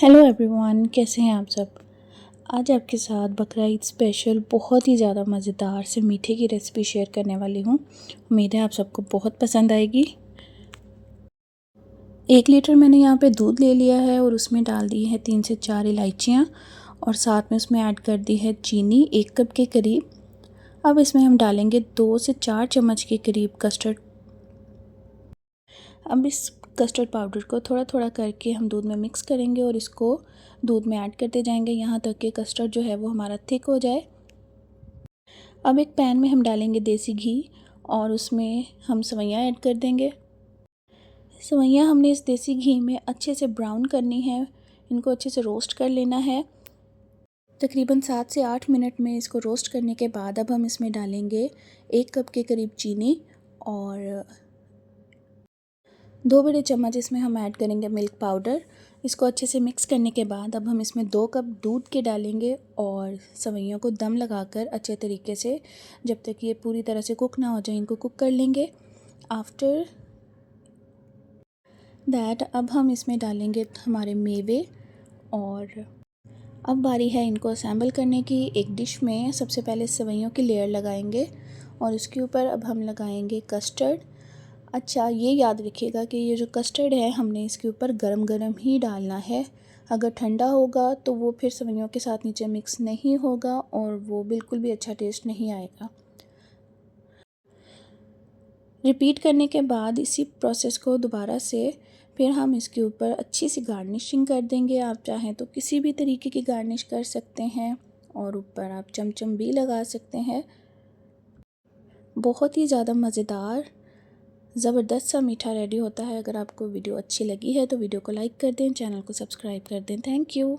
Hello everyone, कैसे हैं आप सब। आज आपके साथ बकरा ईद स्पेशल बहुत ही ज़्यादा मज़ेदार से मीठे की रेसिपी शेयर करने वाली हूँ। उम्मीद है आप सबको बहुत पसंद आएगी। 1 लीटर मैंने यहाँ पे दूध ले लिया है और उसमें डाल दी है 3 से 4 इलायचियाँ और साथ में उसमें ऐड कर दी है चीनी 1 कप के करीब। अब इसमें हम डालेंगे 2 से 4 चम्मच के करीब कस्टर्ड। अब इस कस्टर्ड पाउडर को थोड़ा थोड़ा करके हम दूध में मिक्स करेंगे और इसको दूध में ऐड करते जाएंगे यहाँ तक कि कस्टर्ड जो है वो हमारा थिक हो जाए। अब एक पैन में हम डालेंगे देसी घी और उसमें हम सेवइयाँ ऐड कर देंगे। सेवइयाँ हमने इस देसी घी में अच्छे से ब्राउन करनी है, इनको अच्छे से रोस्ट कर लेना है। तकरीबन 7 से 8 मिनट में इसको रोस्ट करने के बाद अब हम इसमें डालेंगे 1 कप के करीब चीनी और 2 बड़े चम्मच इसमें हम ऐड करेंगे मिल्क पाउडर। इसको अच्छे से मिक्स करने के बाद अब हम इसमें 2 कप दूध के डालेंगे और सेवइयों को दम लगाकर अच्छे तरीके से जब तक ये पूरी तरह से कुक ना हो जाए इनको कुक कर लेंगे। आफ्टर दैट अब हम इसमें डालेंगे हमारे मेवे और अब बारी है इनको असेंबल करने की। एक डिश में सबसे पहले सेवइयों की लेयर लगाएंगे और उसके ऊपर अब हम लगाएंगे कस्टर्ड। अच्छा, ये याद रखिएगा कि ये जो कस्टर्ड है हमने इसके ऊपर गरम गरम ही डालना है। अगर ठंडा होगा तो वो फिर सेवइयों के साथ नीचे मिक्स नहीं होगा और वो बिल्कुल भी अच्छा टेस्ट नहीं आएगा। रिपीट करने के बाद इसी प्रोसेस को दोबारा से फिर हम इसके ऊपर अच्छी सी गार्निशिंग कर देंगे। आप चाहें तो किसी भी तरीके की गार्निश कर सकते हैं और ऊपर आप चमचम भी लगा सकते हैं। बहुत ही ज़्यादा मज़ेदार ज़बरदस्त सा मीठा रेडी होता है। अगर आपको वीडियो अच्छी लगी है तो वीडियो को लाइक कर दें, चैनल को सब्सक्राइब कर दें। Thank you.